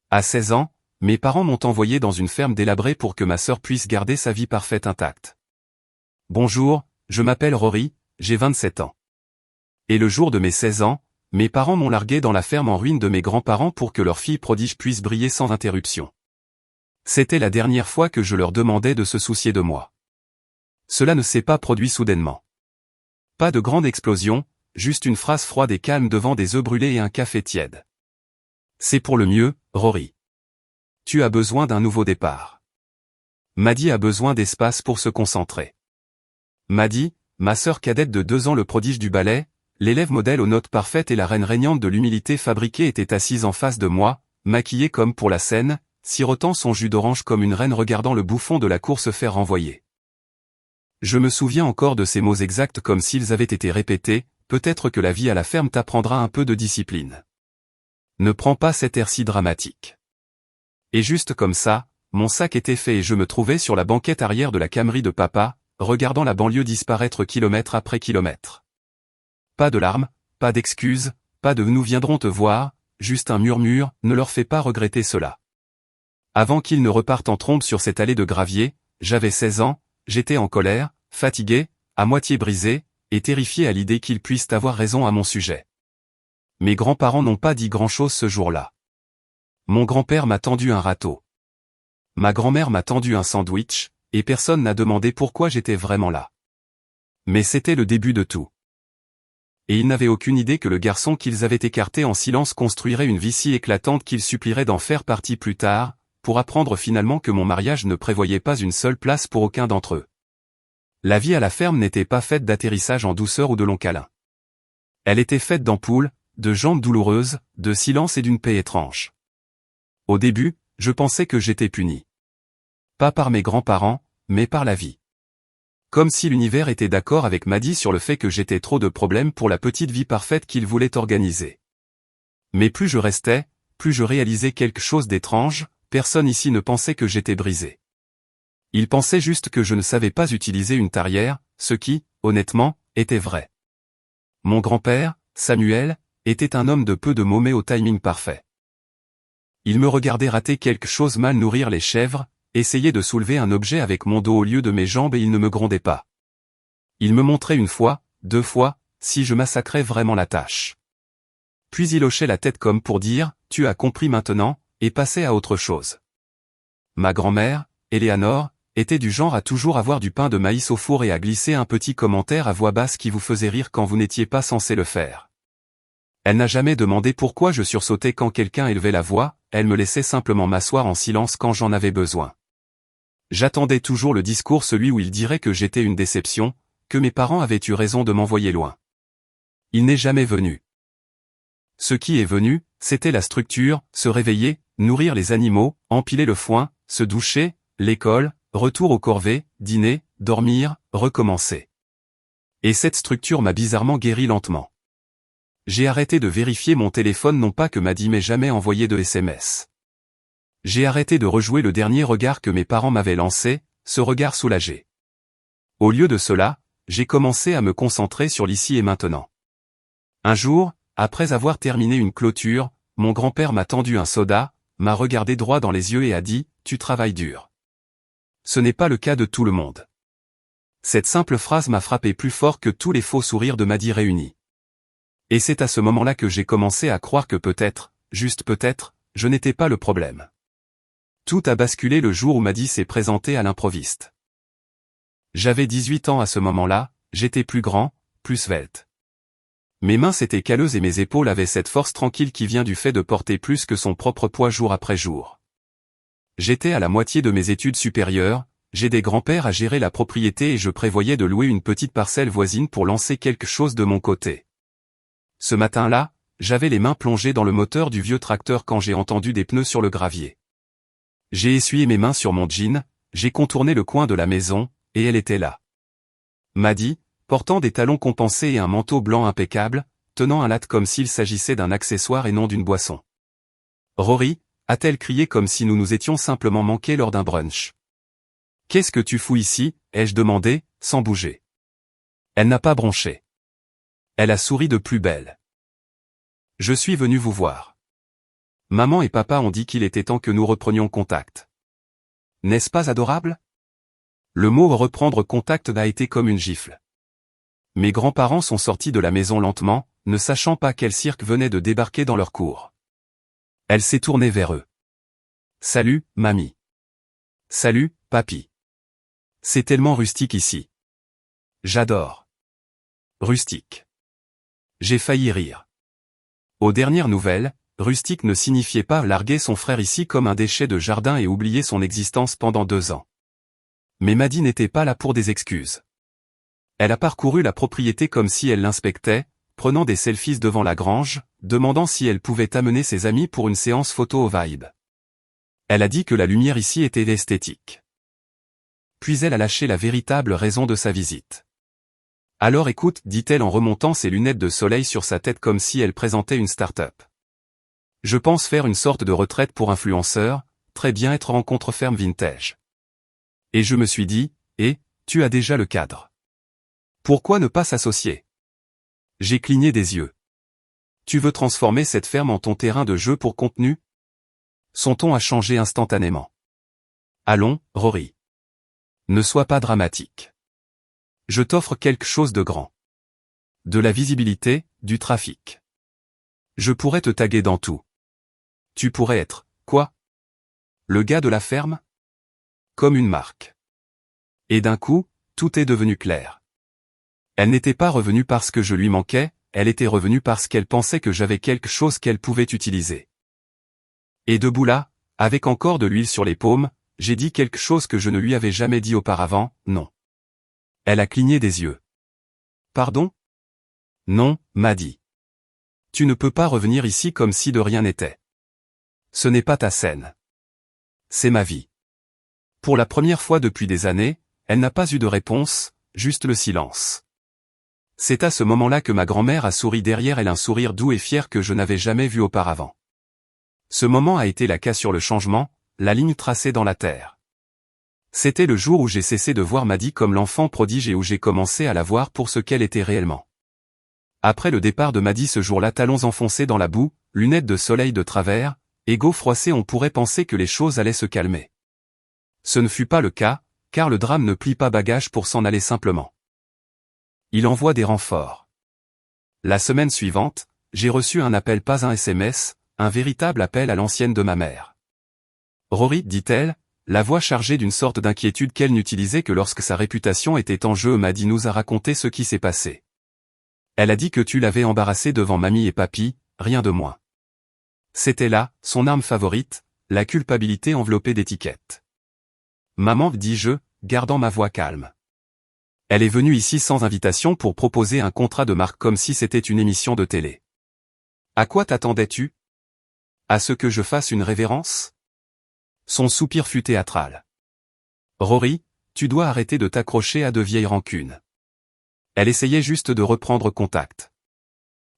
À 16 ans, mes parents m'ont envoyé dans une ferme délabrée pour que ma sœur puisse garder sa vie parfaite intacte. Bonjour, je m'appelle Rory, j'ai 27 ans. Et le jour de mes 16 ans, mes parents m'ont largué dans la ferme en ruine de mes grands-parents pour que leur fille prodige puisse briller sans interruption. C'était la dernière fois que je leur demandais de se soucier de moi. Cela ne s'est pas produit soudainement. Pas de grande explosion, juste une phrase froide et calme devant des œufs brûlés et un café tiède. C'est pour le mieux, Rory. Tu as besoin d'un nouveau départ. Maddie a besoin d'espace pour se concentrer. Maddie, ma sœur cadette de 2 ans, le prodige du ballet, l'élève modèle aux notes parfaites et la reine régnante de l'humilité fabriquée, était assise en face de moi, maquillée comme pour la scène, sirotant son jus d'orange comme une reine regardant le bouffon de la cour se faire renvoyer. Je me souviens encore de ces mots exacts comme s'ils avaient été répétés: peut-être que la vie à la ferme t'apprendra un peu de discipline. Ne prends pas cet air si dramatique. Et juste comme ça, mon sac était fait et je me trouvais sur la banquette arrière de la Camry de papa, regardant la banlieue disparaître kilomètre après kilomètre. Pas de larmes, pas d'excuses, pas de « nous viendrons te voir », juste un murmure: ne leur fais pas regretter cela. Avant qu'ils ne repartent en trombe sur cette allée de gravier, j'avais 16 ans, j'étais en colère, fatigué, à moitié brisé, et terrifié à l'idée qu'ils puissent avoir raison à mon sujet. Mes grands-parents n'ont pas dit grand-chose ce jour-là. Mon grand-père m'a tendu un râteau. Ma grand-mère m'a tendu un sandwich, et personne n'a demandé pourquoi j'étais vraiment là. Mais c'était le début de tout. Et ils n'avaient aucune idée que le garçon qu'ils avaient écarté en silence construirait une vie si éclatante qu'ils supplieraient d'en faire partie plus tard, pour apprendre finalement que mon mariage ne prévoyait pas une seule place pour aucun d'entre eux. La vie à la ferme n'était pas faite d'atterrissage en douceur ou de longs câlins. Elle était faite d'ampoules, de jambes douloureuses, de silence et d'une paix étrange. Au début, je pensais que j'étais puni. Pas par mes grands-parents, mais par la vie. Comme si l'univers était d'accord avec Maddie sur le fait que j'étais trop de problèmes pour la petite vie parfaite qu'il voulait organiser. Mais plus je restais, plus je réalisais quelque chose d'étrange: personne ici ne pensait que j'étais brisé. Ils pensaient juste que je ne savais pas utiliser une tarière, ce qui, honnêtement, était vrai. Mon grand-père, Samuel, était un homme de peu de mots mais au timing parfait. Il me regardait rater quelque chose, mal nourrir les chèvres, essayer de soulever un objet avec mon dos au lieu de mes jambes, et il ne me grondait pas. Il me montrait 1 fois, 2 fois, si je massacrais vraiment la tâche. Puis il hochait la tête comme pour dire: tu as compris maintenant, et passait à autre chose. Ma grand-mère, Eleanor, était du genre à toujours avoir du pain de maïs au four et à glisser un petit commentaire à voix basse qui vous faisait rire quand vous n'étiez pas censé le faire. Elle n'a jamais demandé pourquoi je sursautais quand quelqu'un élevait la voix, elle me laissait simplement m'asseoir en silence quand j'en avais besoin. J'attendais toujours le discours, celui où il dirait que j'étais une déception, que mes parents avaient eu raison de m'envoyer loin. Il n'est jamais venu. Ce qui est venu, c'était la structure: se réveiller, nourrir les animaux, empiler le foin, se doucher, l'école, retour aux corvées, dîner, dormir, recommencer. Et cette structure m'a bizarrement guéri lentement. J'ai arrêté de vérifier mon téléphone, non pas que Maddie m'ait jamais envoyé de SMS. J'ai arrêté de rejouer le dernier regard que mes parents m'avaient lancé, ce regard soulagé. Au lieu de cela, j'ai commencé à me concentrer sur l'ici et maintenant. Un jour, après avoir terminé une clôture, mon grand-père m'a tendu un soda, m'a regardé droit dans les yeux et a dit: tu travailles dur. Ce n'est pas le cas de tout le monde. Cette simple phrase m'a frappé plus fort que tous les faux sourires de Maddie réunis. Et c'est à ce moment-là que j'ai commencé à croire que peut-être, juste peut-être, je n'étais pas le problème. Tout a basculé le jour où Maddie s'est présentée à l'improviste. J'avais 18 ans à ce moment-là, j'étais plus grand, plus svelte. Mes mains s'étaient calleuses et mes épaules avaient cette force tranquille qui vient du fait de porter plus que son propre poids jour après jour. J'étais à la moitié de mes études supérieures, j'ai des grands-pères à gérer la propriété et je prévoyais de louer une petite parcelle voisine pour lancer quelque chose de mon côté. Ce matin-là, j'avais les mains plongées dans le moteur du vieux tracteur quand j'ai entendu des pneus sur le gravier. J'ai essuyé mes mains sur mon jean, j'ai contourné le coin de la maison, et elle était là. Maddie, portant des talons compensés et un manteau blanc impeccable, tenant un latte comme s'il s'agissait d'un accessoire et non d'une boisson. Rory, a-t-elle crié comme si nous nous étions simplement manqués lors d'un brunch. Qu'est-ce que tu fous ici, ai-je demandé, sans bouger. Elle n'a pas bronché. Elle a souri de plus belle. Je suis venu vous voir. Maman et papa ont dit qu'il était temps que nous reprenions contact. N'est-ce pas adorable? Le mot reprendre contact a été comme une gifle. Mes grands-parents sont sortis de la maison lentement, ne sachant pas quel cirque venait de débarquer dans leur cour. Elle s'est tournée vers eux. Salut, mamie. Salut, papy. C'est tellement rustique ici. J'adore. Rustique. J'ai failli rire. Aux dernières nouvelles, rustique ne signifiait pas larguer son frère ici comme un déchet de jardin et oublier son existence pendant 2 ans. Mais Maddy n'était pas là pour des excuses. Elle a parcouru la propriété comme si elle l'inspectait, prenant des selfies devant la grange, demandant si elle pouvait amener ses amis pour une séance photo au Vibe. Elle a dit que la lumière ici était esthétique. Puis elle a lâché la véritable raison de sa visite. Alors écoute, dit-elle en remontant ses lunettes de soleil sur sa tête comme si elle présentait une start-up. Je pense faire une sorte de retraite pour influenceur, très bien être rencontre ferme vintage. Et je me suis dit, tu as déjà le cadre. Pourquoi ne pas s'associer? J'ai cligné des yeux. Tu veux transformer cette ferme en ton terrain de jeu pour contenu? Son ton a changé instantanément. Allons, Rory. Ne sois pas dramatique. Je t'offre quelque chose de grand. De la visibilité, du trafic. Je pourrais te taguer dans tout. Tu pourrais être, quoi? Le gars de la ferme? Comme une marque. Et d'un coup, tout est devenu clair. Elle n'était pas revenue parce que je lui manquais, elle était revenue parce qu'elle pensait que j'avais quelque chose qu'elle pouvait utiliser. Et debout là, avec encore de l'huile sur les paumes, j'ai dit quelque chose que je ne lui avais jamais dit auparavant, non. Elle a cligné des yeux. Pardon? Non, Maddy. Tu ne peux pas revenir ici comme si de rien n'était. Ce n'est pas ta scène. C'est ma vie. Pour la première fois depuis des années, elle n'a pas eu de réponse, juste le silence. C'est à ce moment-là que ma grand-mère a souri derrière elle un sourire doux et fier que je n'avais jamais vu auparavant. Ce moment a été la casse sur le changement, la ligne tracée dans la terre. C'était le jour où j'ai cessé de voir Maddy comme l'enfant prodige et où j'ai commencé à la voir pour ce qu'elle était réellement. Après le départ de Maddy ce jour-là, talons enfoncés dans la boue, lunettes de soleil de travers, ego froissé, on pourrait penser que les choses allaient se calmer. Ce ne fut pas le cas, car le drame ne plie pas bagage pour s'en aller simplement. Il envoie des renforts. La semaine suivante, j'ai reçu un appel, pas un SMS, un véritable appel à l'ancienne de ma mère. Rory, dit-elle, la voix chargée d'une sorte d'inquiétude qu'elle n'utilisait que lorsque sa réputation était en jeu. Maddy nous a raconté ce qui s'est passé. Elle a dit que tu l'avais embarrassée devant mamie et papy, rien de moins. C'était là, son arme favorite, la culpabilité enveloppée d'étiquettes. Maman, dis-je, gardant ma voix calme. Elle est venue ici sans invitation pour proposer un contrat de marque comme si c'était une émission de télé. À quoi t'attendais-tu? À ce que je fasse une révérence? Son soupir fut théâtral. Rory, tu dois arrêter de t'accrocher à de vieilles rancunes. Elle essayait juste de reprendre contact.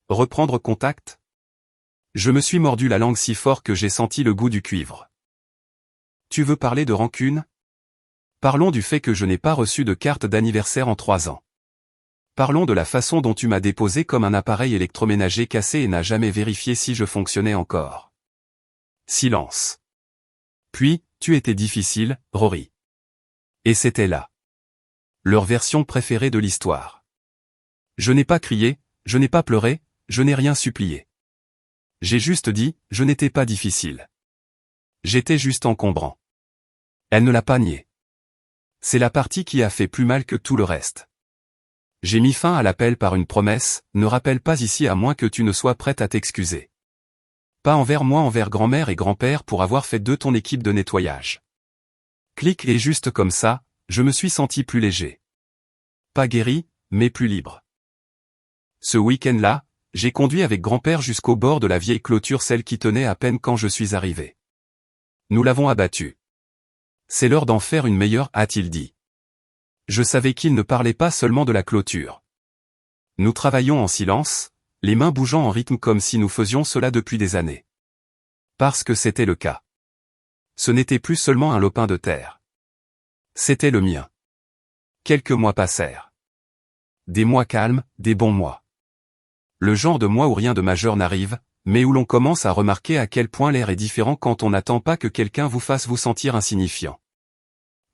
Reprendre contact? Je me suis mordu la langue si fort que j'ai senti le goût du cuivre. Tu veux parler de rancune? Parlons du fait que je n'ai pas reçu de carte d'anniversaire en 3 ans. Parlons de la façon dont tu m'as déposé comme un appareil électroménager cassé et n'as jamais vérifié si je fonctionnais encore. Silence. Puis, tu étais difficile, Rory. Et c'était là. Leur version préférée de l'histoire. Je n'ai pas crié, je n'ai pas pleuré, je n'ai rien supplié. J'ai juste dit, je n'étais pas difficile. J'étais juste encombrant. Elle ne l'a pas nié. C'est la partie qui a fait plus mal que tout le reste. J'ai mis fin à l'appel par une promesse, ne rappelle pas ici à moins que tu ne sois prête à t'excuser. Pas envers moi, envers grand-mère et grand-père pour avoir fait de ton équipe de nettoyage. Clic, et juste comme ça, je me suis senti plus léger. Pas guéri, mais plus libre. Ce week-end-là, j'ai conduit avec grand-père jusqu'au bord de la vieille clôture, celle qui tenait à peine quand je suis arrivé. Nous l'avons abattue. C'est l'heure d'en faire une meilleure, a-t-il dit. Je savais qu'il ne parlait pas seulement de la clôture. Nous travaillions en silence, les mains bougeant en rythme comme si nous faisions cela depuis des années. Parce que c'était le cas. Ce n'était plus seulement un lopin de terre. C'était le mien. Quelques mois passèrent. Des mois calmes, des bons mois. Le genre de mois où rien de majeur n'arrive, mais où l'on commence à remarquer à quel point l'air est différent quand on n'attend pas que quelqu'un vous fasse vous sentir insignifiant.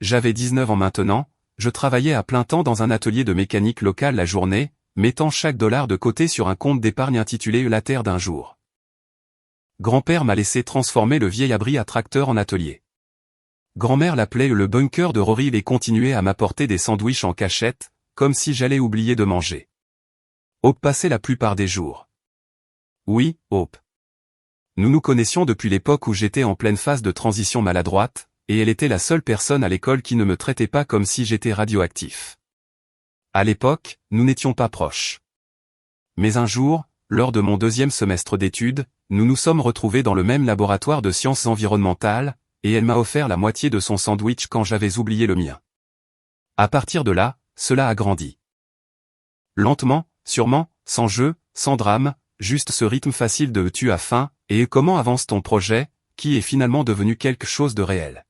J'avais 19 ans maintenant, je travaillais à plein temps dans un atelier de mécanique locale la journée, mettant chaque dollar de côté sur un compte d'épargne intitulé La Terre d'un jour. Grand-père m'a laissé transformer le vieil abri à tracteur en atelier. Grand-mère l'appelait le bunker de Rory et continuait à m'apporter des sandwichs en cachette, comme si j'allais oublier de manger. Hope passait la plupart des jours. Oui, Hope. Nous nous connaissions depuis l'époque où j'étais en pleine phase de transition maladroite, et elle était la seule personne à l'école qui ne me traitait pas comme si j'étais radioactif. À l'époque, nous n'étions pas proches. Mais un jour, lors de mon 2e semestre d'études, nous nous sommes retrouvés dans le même laboratoire de sciences environnementales, et elle m'a offert la moitié de son sandwich quand j'avais oublié le mien. À partir de là, cela a grandi. Lentement, sûrement, sans jeu, sans drame, juste ce rythme facile de « tu as faim » et « comment avance ton projet » qui est finalement devenu quelque chose de réel.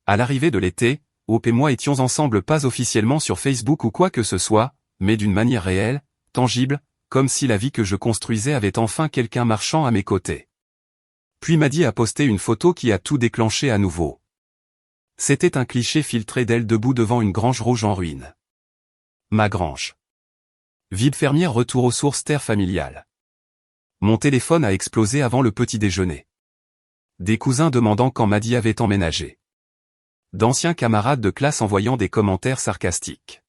À l'arrivée de l'été, Hope et moi étions ensemble pas officiellement sur Facebook ou quoi que ce soit, mais d'une manière réelle, tangible, comme si la vie que je construisais avait enfin quelqu'un marchant à mes côtés. Puis Maddy a posté une photo qui a tout déclenché à nouveau. C'était un cliché filtré d'elle debout devant une grange rouge en ruine. Ma grange. Vide fermière, retour aux sources, terre familiale. Mon téléphone a explosé avant le petit déjeuner. Des cousins demandant quand Maddy avait emménagé. D'anciens camarades de classe envoyant des commentaires sarcastiques.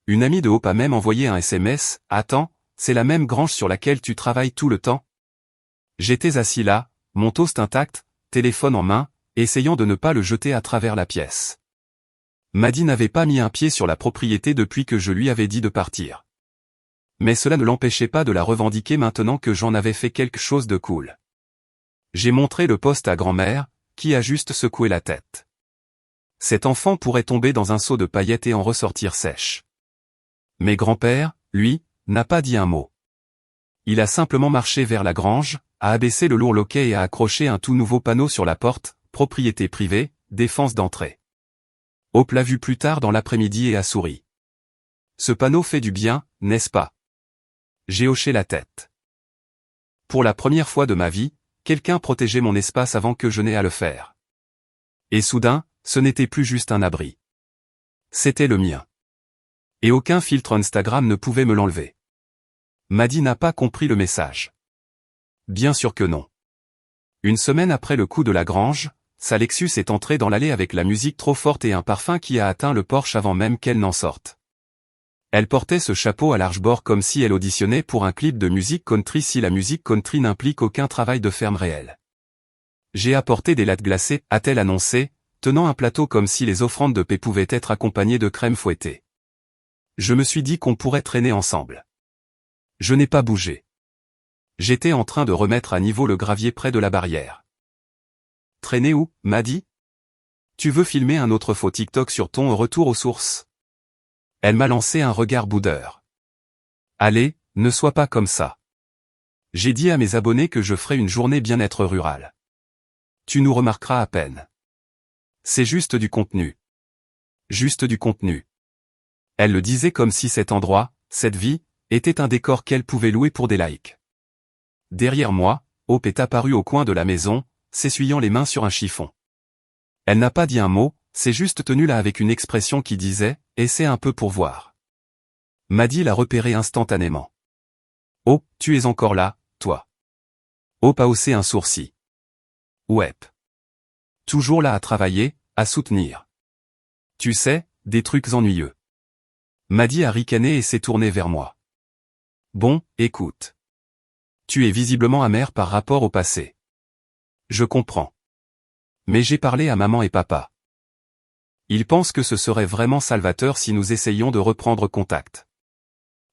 Une amie de Hope a même envoyé un SMS, « Attends, c'est la même grange sur laquelle tu travailles tout le temps ?» J'étais assis là, mon toast intact, téléphone en main, essayant de ne pas le jeter à travers la pièce. Maddy n'avait pas mis un pied sur la propriété depuis que je lui avais dit de partir. Mais cela ne l'empêchait pas de la revendiquer maintenant que j'en avais fait quelque chose de cool. J'ai montré le post à grand-mère, qui a juste secoué la tête. Cet enfant pourrait tomber dans un seau de paillettes et en ressortir sèche. Mais grand-père, lui, n'a pas dit un mot. Il a simplement marché vers la grange, a abaissé le lourd loquet et a accroché un tout nouveau panneau sur la porte, « Propriété privée, défense d'entrée ». Hope l'a vu plus tard dans l'après-midi et a souri. Ce panneau fait du bien, n'est-ce pas? J'ai hoché la tête. Pour la première fois de ma vie, quelqu'un protégeait mon espace avant que je n'aie à le faire. Et soudain, ce n'était plus juste un abri. C'était le mien. Et aucun filtre Instagram ne pouvait me l'enlever. Maddy n'a pas compris le message. Bien sûr que non. Une semaine après le coup de la grange, sa Lexus est entrée dans l'allée avec la musique trop forte et un parfum qui a atteint le porche avant même qu'elle n'en sorte. Elle portait ce chapeau à large bord comme si elle auditionnait pour un clip de musique country si la musique country n'implique aucun travail de ferme réel. J'ai apporté des lattes glacées, a-t-elle annoncé, tenant un plateau comme si les offrandes de paix pouvaient être accompagnées de crème fouettée. Je me suis dit qu'on pourrait traîner ensemble. Je n'ai pas bougé. J'étais en train de remettre à niveau le gravier près de la barrière. Traîner où, Maddy? Tu veux filmer un autre faux TikTok sur ton retour aux sources? Elle m'a lancé un regard boudeur. Allez, ne sois pas comme ça. J'ai dit à mes abonnés que je ferai une journée bien-être rurale. Tu nous remarqueras à peine. C'est juste du contenu. Juste du contenu. Elle le disait comme si cet endroit, cette vie, était un décor qu'elle pouvait louer pour des likes. Derrière moi, Hope est apparue au coin de la maison, s'essuyant les mains sur un chiffon. Elle n'a pas dit un mot, s'est juste tenue là avec une expression qui disait « Essaie un peu pour voir ». Maddy l'a repéré instantanément. « Oh, tu es encore là, toi ». Hope a haussé un sourcil. « Ouais. Toujours là à travailler, à soutenir. Tu sais, des trucs ennuyeux. » Maddy a ricané et s'est tournée vers moi. « Bon, écoute. Tu es visiblement amer par rapport au passé. Je comprends. Mais j'ai parlé à maman et papa. Ils pensent que ce serait vraiment salvateur si nous essayions de reprendre contact.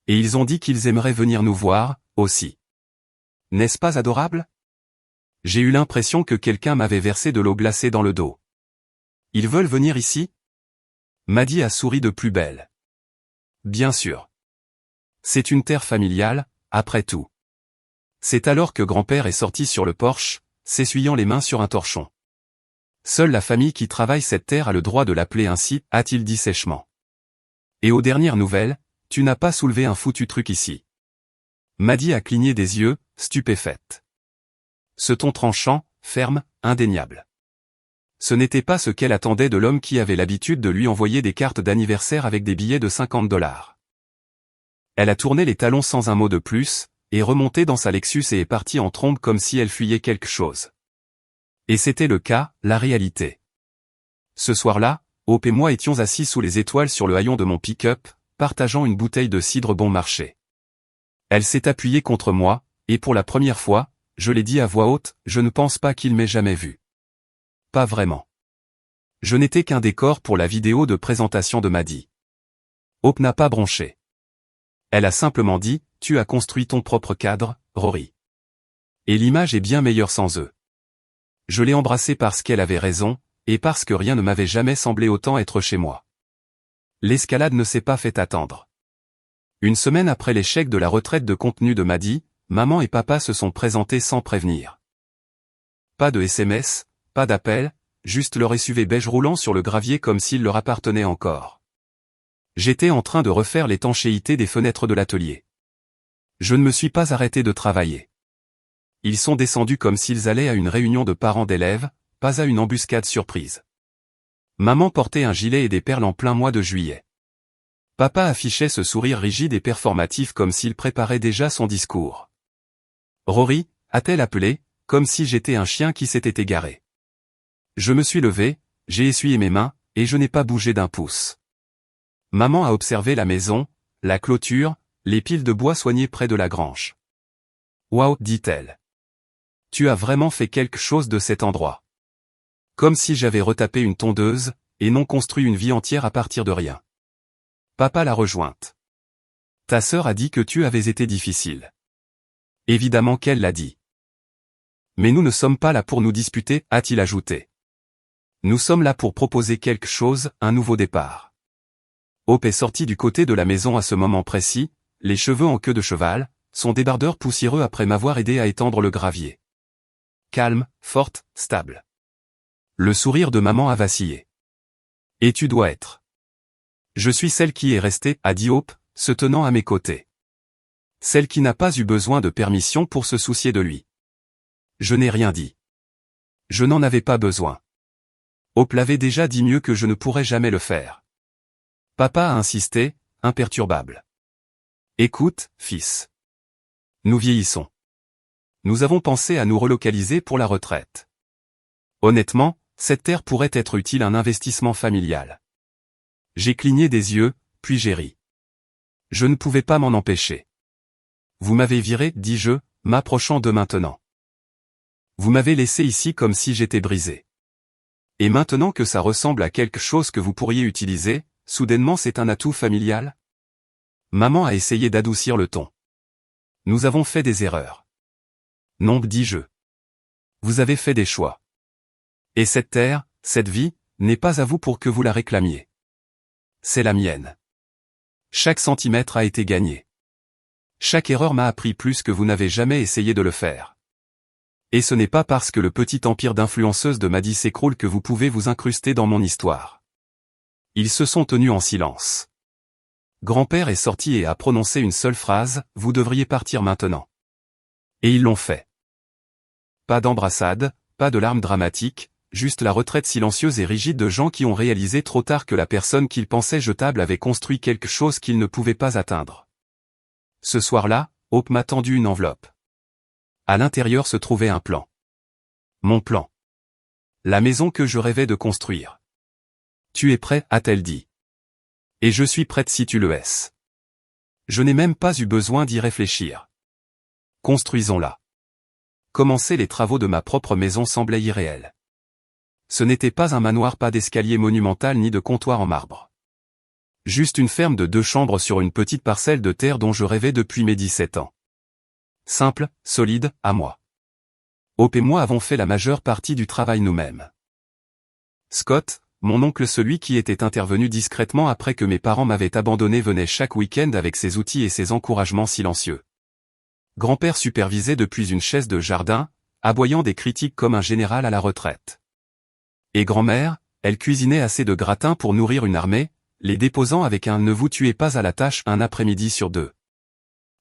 Et ils ont dit qu'ils aimeraient venir nous voir, aussi. N'est-ce pas adorable? J'ai eu l'impression que quelqu'un m'avait versé de l'eau glacée dans le dos. Ils veulent venir ici? Maddy a souri de plus belle. Bien sûr. C'est une terre familiale, après tout. C'est alors que grand-père est sorti sur le porche, s'essuyant les mains sur un torchon. Seule la famille qui travaille cette terre a le droit de l'appeler ainsi, a-t-il dit sèchement. Et aux dernières nouvelles, tu n'as pas soulevé un foutu truc ici. Maddy a cligné des yeux, stupéfaite. Ce ton tranchant, ferme, indéniable. Ce n'était pas ce qu'elle attendait de l'homme qui avait l'habitude de lui envoyer des cartes d'anniversaire avec des billets de $50. Elle a tourné les talons sans un mot de plus, est remontée dans sa Lexus et est partie en trombe comme si elle fuyait quelque chose. Et c'était le cas, la réalité. Ce soir-là, Hope et moi étions assis sous les étoiles sur le haillon de mon pick-up, partageant une bouteille de cidre bon marché. Elle s'est appuyée contre moi, et pour la première fois, je l'ai dit à voix haute, je ne pense pas qu'il m'ait jamais vu. Pas vraiment. Je n'étais qu'un décor pour la vidéo de présentation de Maddy. Hope n'a pas bronché. Elle a simplement dit, tu as construit ton propre cadre, Rory. Et l'image est bien meilleure sans eux. Je l'ai embrassée parce qu'elle avait raison, et parce que rien ne m'avait jamais semblé autant être chez moi. L'escalade ne s'est pas fait attendre. Une semaine après l'échec de la retraite de contenu de Maddy, maman et papa se sont présentés sans prévenir. Pas de SMS, pas d'appel, juste leur SUV beige roulant sur le gravier comme s'il leur appartenait encore. J'étais en train de refaire l'étanchéité des fenêtres de l'atelier. Je ne me suis pas arrêté de travailler. Ils sont descendus comme s'ils allaient à une réunion de parents d'élèves, pas à une embuscade surprise. Maman portait un gilet et des perles en plein mois de juillet. Papa affichait ce sourire rigide et performatif comme s'il préparait déjà son discours. Rory, a-t-elle appelé, comme si j'étais un chien qui s'était égaré. Je me suis levé, j'ai essuyé mes mains, et je n'ai pas bougé d'un pouce. Maman a observé la maison, la clôture, les piles de bois soignées près de la grange. Waouh, dit-elle. Tu as vraiment fait quelque chose de cet endroit. Comme si j'avais retapé une tondeuse, et non construit une vie entière à partir de rien. Papa l'a rejointe. Ta sœur a dit que tu avais été difficile. Évidemment qu'elle l'a dit. Mais nous ne sommes pas là pour nous disputer, a-t-il ajouté. Nous sommes là pour proposer quelque chose, un nouveau départ. Hope est sortie du côté de la maison à ce moment précis, les cheveux en queue de cheval, son débardeur poussiéreux après m'avoir aidé à étendre le gravier. Calme, forte, stable. Le sourire de maman a vacillé. Et tu dois être. Je suis celle qui est restée, a dit Hope, se tenant à mes côtés. Celle qui n'a pas eu besoin de permission pour se soucier de lui. Je n'ai rien dit. Je n'en avais pas besoin. Hope l'avait déjà dit mieux que je ne pourrais jamais le faire. Papa a insisté, imperturbable. Écoute, fils. Nous vieillissons. Nous avons pensé à nous relocaliser pour la retraite. Honnêtement, cette terre pourrait être utile à un investissement familial. J'ai cligné des yeux, puis j'ai ri. Je ne pouvais pas m'en empêcher. Vous m'avez viré, dis-je, m'approchant de maintenant. Vous m'avez laissé ici comme si j'étais brisé. Et maintenant que ça ressemble à quelque chose que vous pourriez utiliser, soudainement c'est un atout familial? Maman a essayé d'adoucir le ton. Nous avons fait des erreurs. Non, dis-je. Vous avez fait des choix. Et cette terre, cette vie, n'est pas à vous pour que vous la réclamiez. C'est la mienne. Chaque centimètre a été gagné. Chaque erreur m'a appris plus que vous n'avez jamais essayé de le faire. Et ce n'est pas parce que le petit empire d'influenceuse de Maddy s'écroule que vous pouvez vous incruster dans mon histoire. Ils se sont tenus en silence. Grand-père est sorti et a prononcé une seule phrase, vous devriez partir maintenant. Et ils l'ont fait. Pas d'embrassade, pas de larmes dramatiques, juste la retraite silencieuse et rigide de gens qui ont réalisé trop tard que la personne qu'ils pensaient jetable avait construit quelque chose qu'ils ne pouvaient pas atteindre. Ce soir-là, Hope m'a tendu une enveloppe. À l'intérieur se trouvait un plan. Mon plan. La maison que je rêvais de construire. Tu es prêt, a-t-elle dit. Et je suis prête si tu le es. Je n'ai même pas eu besoin d'y réfléchir. Construisons-la. Commencer les travaux de ma propre maison semblait irréel. Ce n'était pas un manoir, pas d'escalier monumental ni de comptoir en marbre. Juste une ferme de 2 chambres sur une petite parcelle de terre dont je rêvais depuis mes 17 ans. Simple, solide, à moi. Hope et moi avons fait la majeure partie du travail nous-mêmes. Scott, mon oncle, celui qui était intervenu discrètement après que mes parents m'avaient abandonné, venait chaque week-end avec ses outils et ses encouragements silencieux. Grand-père supervisait depuis une chaise de jardin, aboyant des critiques comme un général à la retraite. Et grand-mère, elle cuisinait assez de gratins pour nourrir une armée, les déposant avec un « ne vous tuez pas à la tâche » un après-midi sur 2.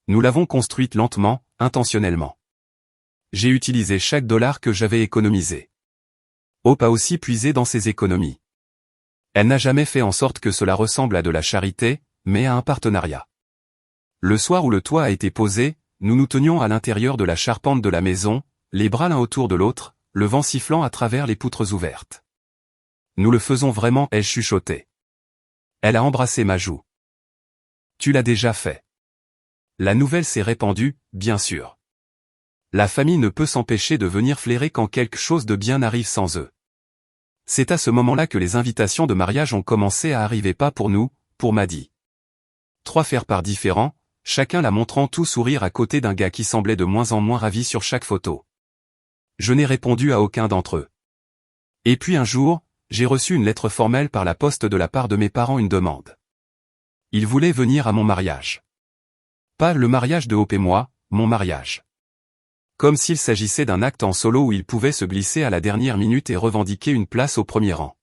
Nous l'avons construite lentement, intentionnellement. J'ai utilisé chaque dollar que j'avais économisé. Hope a aussi puisé dans ses économies. Elle n'a jamais fait en sorte que cela ressemble à de la charité, mais à un partenariat. Le soir où le toit a été posé, nous nous tenions à l'intérieur de la charpente de la maison, les bras l'un autour de l'autre, le vent sifflant à travers les poutres ouvertes. Nous le faisons vraiment, ai-je chuchoté. Elle a embrassé ma joue. Tu l'as déjà fait. La nouvelle s'est répandue, bien sûr. La famille ne peut s'empêcher de venir flairer quand quelque chose de bien arrive sans eux. C'est à ce moment-là que les invitations de mariage ont commencé à arriver, pas pour nous, pour Maddy. 3 faire-part différents, chacun la montrant tout sourire à côté d'un gars qui semblait de moins en moins ravi sur chaque photo. Je n'ai répondu à aucun d'entre eux. Et puis un jour, j'ai reçu une lettre formelle par la poste de la part de mes parents, une demande. Ils voulaient venir à mon mariage. Pas le mariage de Hope et moi, mon mariage. Comme s'il s'agissait d'un acte en solo où ils pouvaient se glisser à la dernière minute et revendiquer une place au premier rang.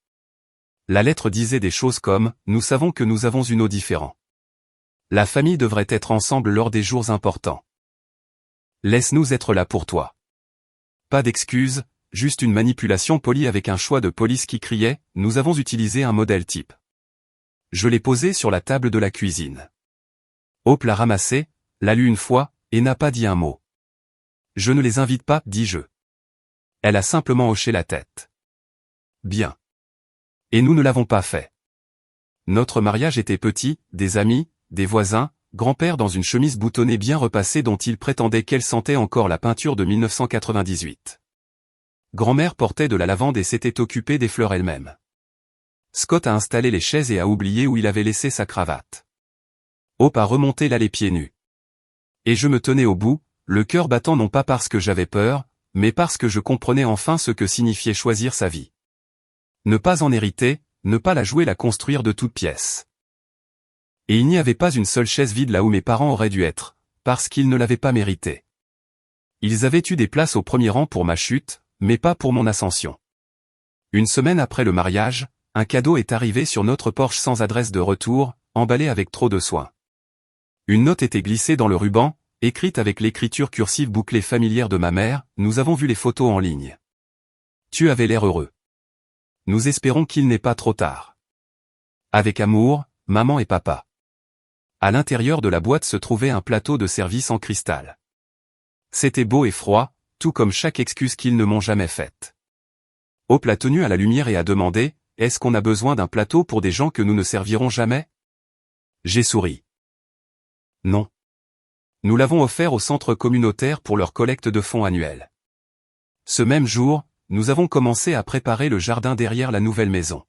La lettre disait des choses comme « Nous savons que nous avons une eau différente. La famille devrait être ensemble lors des jours importants. Laisse-nous être là pour toi. » Pas d'excuses, juste une manipulation polie avec un choix de police qui criait « Nous avons utilisé un modèle type. » Je l'ai posé sur la table de la cuisine. Hope l'a ramassé, l'a lu une fois, et n'a pas dit un mot. Je ne les invite pas, dis-je. Elle a simplement hoché la tête. Bien. Et nous ne l'avons pas fait. Notre mariage était petit, des amis, des voisins, grand-père dans une chemise boutonnée bien repassée dont il prétendait qu'elle sentait encore la peinture de 1998. Grand-mère portait de la lavande et s'était occupée des fleurs elle-même. Scott a installé les chaises et a oublié où il avait laissé sa cravate. Hope a remonté là les pieds nus. Et je me tenais au bout, le cœur battant non pas parce que j'avais peur, mais parce que je comprenais enfin ce que signifiait choisir sa vie. Ne pas en hériter, ne pas la jouer, la construire de toutes pièces. Et il n'y avait pas une seule chaise vide là où mes parents auraient dû être, parce qu'ils ne l'avaient pas mérité. Ils avaient eu des places au premier rang pour ma chute, mais pas pour mon ascension. Une semaine après le mariage, un cadeau est arrivé sur notre porche sans adresse de retour, emballé avec trop de soin. Une note était glissée dans le ruban, écrite avec l'écriture cursive bouclée familière de ma mère, nous avons vu les photos en ligne. Tu avais l'air heureux. Nous espérons qu'il n'est pas trop tard. Avec amour, maman et papa. À l'intérieur de la boîte se trouvait un plateau de service en cristal. C'était beau et froid, tout comme chaque excuse qu'ils ne m'ont jamais faite. Hope l'a tenu à la lumière et a demandé, est-ce qu'on a besoin d'un plateau pour des gens que nous ne servirons jamais? J'ai souri. Non. Nous l'avons offert au centre communautaire pour leur collecte de fonds annuelle. Ce même jour, nous avons commencé à préparer le jardin derrière la nouvelle maison.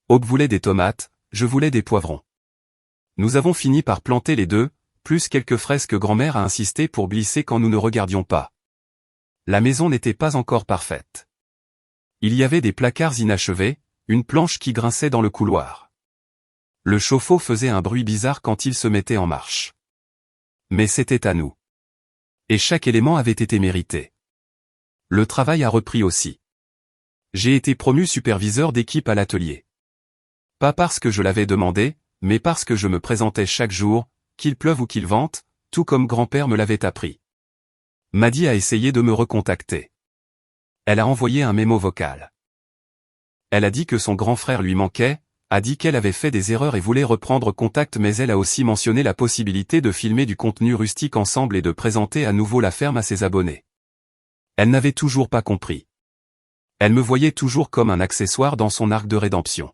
Hope voulait des tomates, je voulais des poivrons. Nous avons fini par planter les deux, plus quelques fraises que grand-mère a insisté pour glisser quand nous ne regardions pas. La maison n'était pas encore parfaite. Il y avait des placards inachevés, une planche qui grinçait dans le couloir. Le chauffe-eau faisait un bruit bizarre quand il se mettait en marche. Mais c'était à nous. Et chaque élément avait été mérité. Le travail a repris aussi. J'ai été promu superviseur d'équipe à l'atelier. Pas parce que je l'avais demandé, mais parce que je me présentais chaque jour, qu'il pleuve ou qu'il vente, tout comme grand-père me l'avait appris. Maddy a essayé de me recontacter. Elle a envoyé un mémo vocal. Elle a dit que son grand frère lui manquait, a dit qu'elle avait fait des erreurs et voulait reprendre contact, mais elle a aussi mentionné la possibilité de filmer du contenu rustique ensemble et de présenter à nouveau la ferme à ses abonnés. Elle n'avait toujours pas compris. Elle me voyait toujours comme un accessoire dans son arc de rédemption.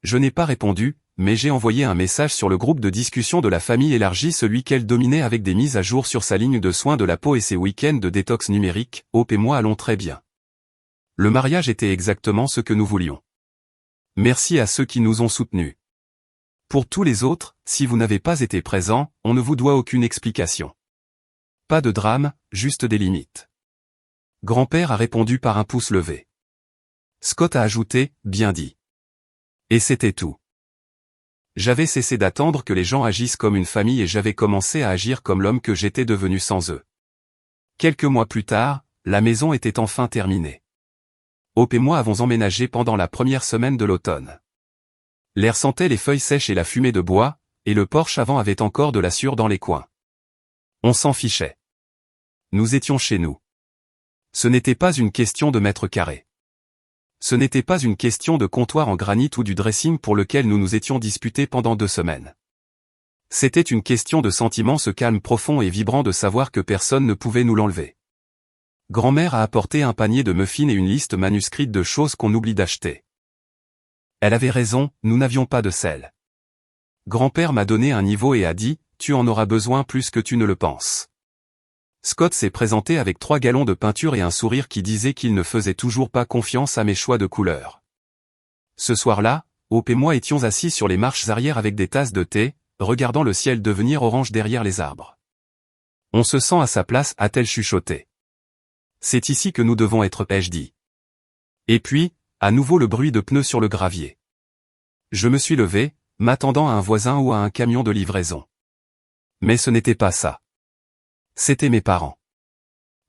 Je n'ai pas répondu, mais j'ai envoyé un message sur le groupe de discussion de la famille élargie, celui qu'elle dominait, avec des mises à jour sur sa ligne de soins de la peau et ses week-ends de détox numérique. Hope et moi allons très bien. Le mariage était exactement ce que nous voulions. Merci à ceux qui nous ont soutenus. Pour tous les autres, si vous n'avez pas été présents, on ne vous doit aucune explication. Pas de drame, juste des limites. Grand-père a répondu par un pouce levé. Scott a ajouté, bien dit. Et c'était tout. J'avais cessé d'attendre que les gens agissent comme une famille et j'avais commencé à agir comme l'homme que j'étais devenu sans eux. Quelques mois plus tard, la maison était enfin terminée. Hope et moi avons emménagé pendant la première semaine de l'automne. L'air sentait les feuilles sèches et la fumée de bois, et le porche avant avait encore de la sueur dans les coins. On s'en fichait. Nous étions chez nous. Ce n'était pas une question de mètres carrés. Ce n'était pas une question de comptoir en granit ou du dressing pour lequel nous nous étions disputés pendant 2 semaines. C'était une question de sentiment, ce calme profond et vibrant de savoir que personne ne pouvait nous l'enlever. Grand-mère a apporté un panier de muffins et une liste manuscrite de choses qu'on oublie d'acheter. Elle avait raison, nous n'avions pas de sel. Grand-père m'a donné un niveau et a dit, tu en auras besoin plus que tu ne le penses. Scott s'est présenté avec 3 gallons de peinture et un sourire qui disait qu'il ne faisait toujours pas confiance à mes choix de couleurs. Ce soir-là, Hope et moi étions assis sur les marches arrière avec des tasses de thé, regardant le ciel devenir orange derrière les arbres. On se sent à sa place, a-t-elle chuchoté. C'est ici que nous devons être, ai-je dit. Et puis, à nouveau le bruit de pneus sur le gravier. Je me suis levé, m'attendant à un voisin ou à un camion de livraison. Mais ce n'était pas ça. C'étaient mes parents.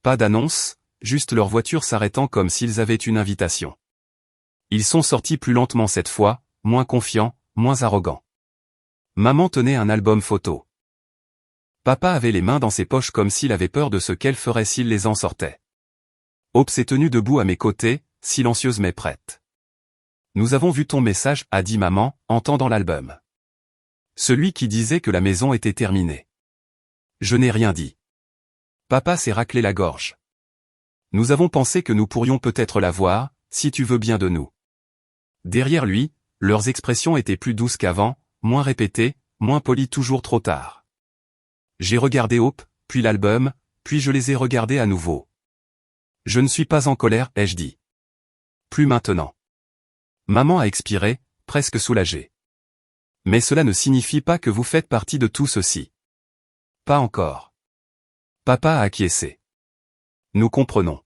Pas d'annonce, juste leur voiture s'arrêtant comme s'ils avaient une invitation. Ils sont sortis plus lentement cette fois, moins confiants, moins arrogants. Maman tenait un album photo. Papa avait les mains dans ses poches comme s'il avait peur de ce qu'elle ferait s'il les en sortait. Hope s'est tenue debout à mes côtés, silencieuse mais prête. Nous avons vu ton message, a dit maman, en tendant l'album. Celui qui disait que la maison était terminée. Je n'ai rien dit. Papa s'est raclé la gorge. Nous avons pensé que nous pourrions peut-être la voir, si tu veux bien de nous. Derrière lui, leurs expressions étaient plus douces qu'avant, moins répétées, moins polies, toujours trop tard. J'ai regardé Hope, puis l'album, puis je les ai regardés à nouveau. Je ne suis pas en colère, ai-je dit. Plus maintenant. Maman a expiré, presque soulagée. Mais cela ne signifie pas que vous faites partie de tout ceci. Pas encore. Papa a acquiescé. Nous comprenons.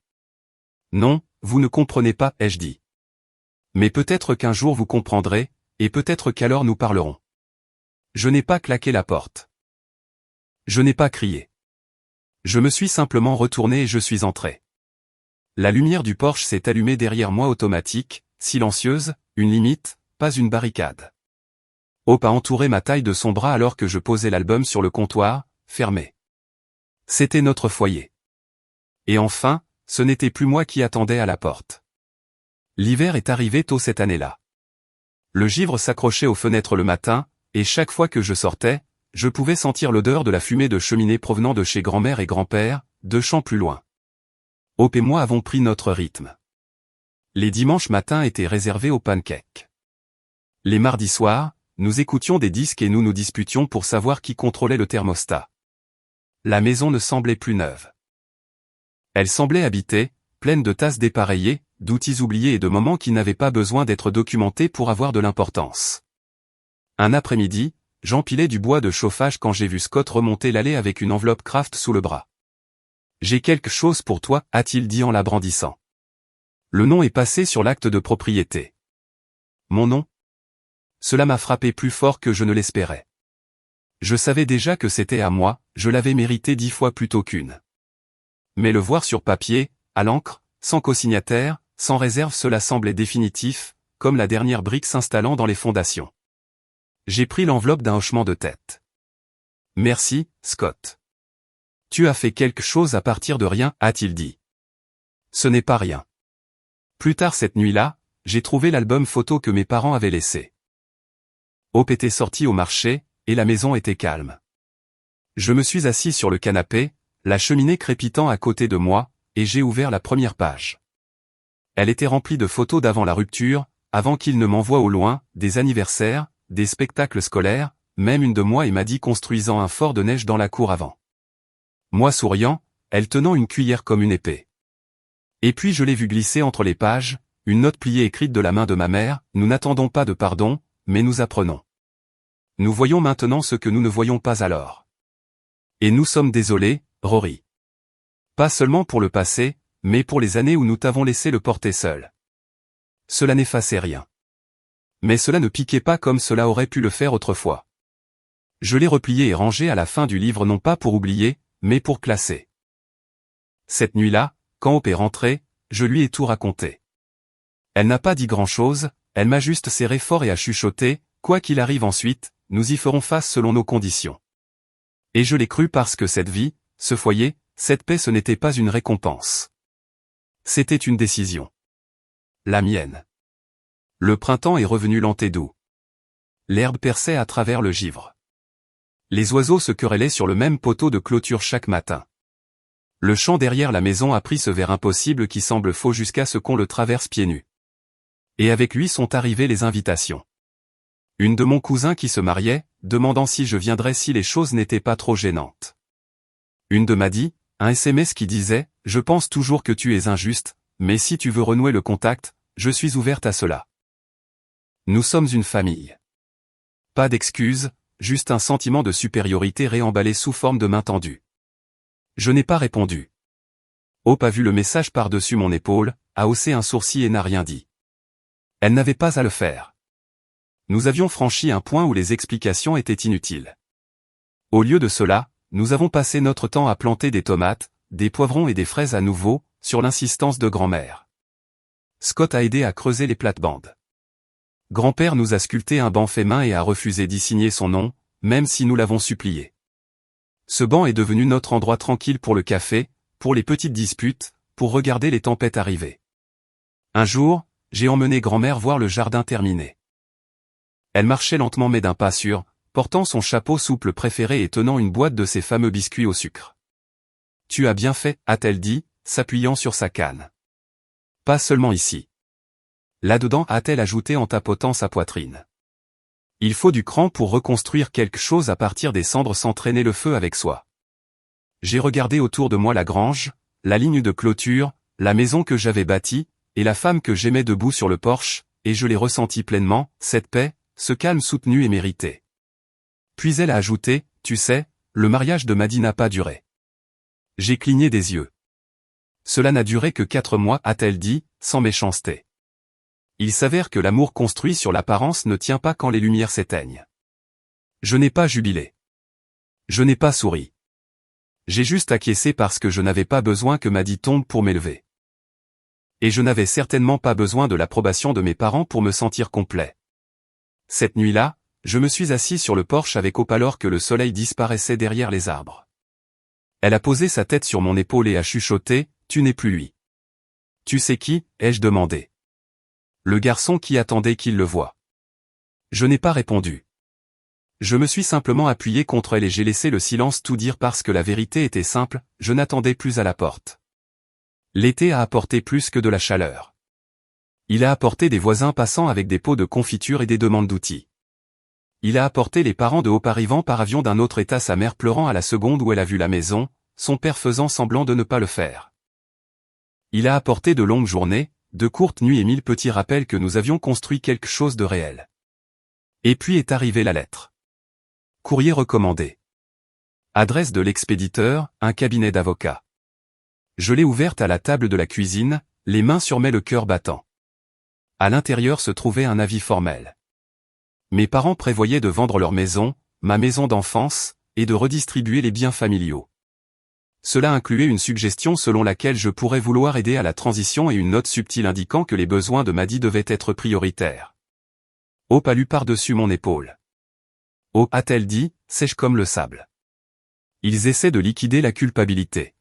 Non, vous ne comprenez pas, ai-je dit. Mais peut-être qu'un jour vous comprendrez, et peut-être qu'alors nous parlerons. Je n'ai pas claqué la porte. Je n'ai pas crié. Je me suis simplement retourné et je suis entré. La lumière du Porsche s'est allumée derrière moi, automatique, silencieuse, une limite, pas une barricade. Hope a entouré ma taille de son bras alors que je posais l'album sur le comptoir, fermé. C'était notre foyer. Et enfin, ce n'était plus moi qui attendais à la porte. L'hiver est arrivé tôt cette année-là. Le givre s'accrochait aux fenêtres le matin, et chaque fois que je sortais, je pouvais sentir l'odeur de la fumée de cheminée provenant de chez grand-mère et grand-père, 2 champs plus loin. Hope et moi avons pris notre rythme. Les dimanches matins étaient réservés aux pancakes. Les mardis soirs, nous écoutions des disques et nous nous disputions pour savoir qui contrôlait le thermostat. La maison ne semblait plus neuve. Elle semblait habitée, pleine de tasses dépareillées, d'outils oubliés et de moments qui n'avaient pas besoin d'être documentés pour avoir de l'importance. Un après-midi, j'empilais du bois de chauffage quand j'ai vu Scott remonter l'allée avec une enveloppe Kraft sous le bras. « J'ai quelque chose pour toi », a-t-il dit en la brandissant. Le nom est passé sur l'acte de propriété. Mon nom ? Cela m'a frappé plus fort que je ne l'espérais. Je savais déjà que c'était à moi, je l'avais mérité 10 fois plutôt qu'une. Mais le voir sur papier, à l'encre, sans co-signataire, sans réserve, cela semblait définitif, comme la dernière brique s'installant dans les fondations. J'ai pris l'enveloppe d'un hochement de tête. Merci, Scott. Tu as fait quelque chose à partir de rien, a-t-il dit. Ce n'est pas rien. Plus tard cette nuit-là, j'ai trouvé l'album photo que mes parents avaient laissé. Hope était sortie au marché, et la maison était calme. Je me suis assis sur le canapé, la cheminée crépitant à côté de moi, et j'ai ouvert la première page. Elle était remplie de photos d'avant la rupture, avant qu'il ne m'envoie au loin, des anniversaires, des spectacles scolaires, même une de moi et Maddy construisant un fort de neige dans la cour avant. Moi souriant, elle tenant une cuillère comme une épée. Et puis je l'ai vu glisser entre les pages, une note pliée écrite de la main de ma mère, nous n'attendons pas de pardon, mais nous apprenons. Nous voyons maintenant ce que nous ne voyions pas alors. Et nous sommes désolés, Rory. Pas seulement pour le passé, mais pour les années où nous t'avons laissé le porter seul. Cela n'effaçait rien. Mais cela ne piquait pas comme cela aurait pu le faire autrefois. Je l'ai replié et rangé à la fin du livre non pas pour oublier, mais pour classer. Cette nuit-là, quand Hope est rentrée, je lui ai tout raconté. Elle n'a pas dit grand-chose, elle m'a juste serré fort et a chuchoté, quoi qu'il arrive ensuite, nous y ferons face selon nos conditions. Et je l'ai cru parce que cette vie, ce foyer, cette paix ce n'était pas une récompense. C'était une décision. La mienne. Le printemps est revenu lent et doux. L'herbe perçait à travers le givre. Les oiseaux se querellaient sur le même poteau de clôture chaque matin. Le champ derrière la maison a pris ce vert impossible qui semble faux jusqu'à ce qu'on le traverse pieds nus. Et avec lui sont arrivées les invitations. Une de mon cousin qui se mariait, demandant si je viendrais si les choses n'étaient pas trop gênantes. Une de m'a dit, un SMS qui disait, « Je pense toujours que tu es injuste, mais si tu veux renouer le contact, je suis ouverte à cela. » Nous sommes une famille. Pas d'excuses, juste un sentiment de supériorité réemballé sous forme de main tendue. Je n'ai pas répondu. Hope a vu le message par-dessus mon épaule, a haussé un sourcil et n'a rien dit. Elle n'avait pas à le faire. Nous avions franchi un point où les explications étaient inutiles. Au lieu de cela, nous avons passé notre temps à planter des tomates, des poivrons et des fraises à nouveau, sur l'insistance de grand-mère. Scott a aidé à creuser les plates-bandes. Grand-père nous a sculpté un banc fait main et a refusé d'y signer son nom, même si nous l'avons supplié. Ce banc est devenu notre endroit tranquille pour le café, pour les petites disputes, pour regarder les tempêtes arriver. Un jour, j'ai emmené grand-mère voir le jardin terminé. Elle marchait lentement mais d'un pas sûr, portant son chapeau souple préféré et tenant une boîte de ses fameux biscuits au sucre. « Tu as bien fait, a-t-elle dit, s'appuyant sur sa canne. Pas seulement ici. Là-dedans, a-t-elle ajouté en tapotant sa poitrine. Il faut du cran pour reconstruire quelque chose à partir des cendres sans traîner le feu avec soi. J'ai regardé autour de moi la grange, la ligne de clôture, la maison que j'avais bâtie, et la femme que j'aimais debout sur le porche, et je l'ai ressenti pleinement, cette paix, ce calme soutenu et mérité. Puis elle a ajouté, tu sais, le mariage de Maddy n'a pas duré. J'ai cligné des yeux. Cela n'a duré que 4 mois, a-t-elle dit, sans méchanceté. Il s'avère que l'amour construit sur l'apparence ne tient pas quand les lumières s'éteignent. Je n'ai pas jubilé. Je n'ai pas souri. J'ai juste acquiescé parce que je n'avais pas besoin que Maddy tombe pour m'élever. Et je n'avais certainement pas besoin de l'approbation de mes parents pour me sentir complet. Cette nuit-là, je me suis assis sur le porche avec Hope alors que le soleil disparaissait derrière les arbres. Elle a posé sa tête sur mon épaule et a chuchoté, « Tu n'es plus lui. »« Tu sais qui ?» ai-je demandé. Le garçon qui attendait qu'il le voie. Je n'ai pas répondu. Je me suis simplement appuyé contre elle et j'ai laissé le silence tout dire parce que la vérité était simple, je n'attendais plus à la porte. L'été a apporté plus que de la chaleur. Il a apporté des voisins passant avec des pots de confiture et des demandes d'outils. Il a apporté les parents de Hope arrivant par avion d'un autre état, sa mère pleurant à la seconde où elle a vu la maison, son père faisant semblant de ne pas le faire. Il a apporté de longues journées, de courtes nuits et 1000 petits rappels que nous avions construit quelque chose de réel. Et puis est arrivée la lettre. Courrier recommandé. Adresse de l'expéditeur, un cabinet d'avocat. Je l'ai ouverte à la table de la cuisine, les mains sur le cœur battant. À l'intérieur se trouvait un avis formel. Mes parents prévoyaient de vendre leur maison, ma maison d'enfance, et de redistribuer les biens familiaux. Cela incluait une suggestion selon laquelle je pourrais vouloir aider à la transition et une note subtile indiquant que les besoins de Maddy devaient être prioritaires. Hope a lu par-dessus mon épaule. Oh, a-t-elle dit, sèche comme le sable. Ils essaient de liquider la culpabilité.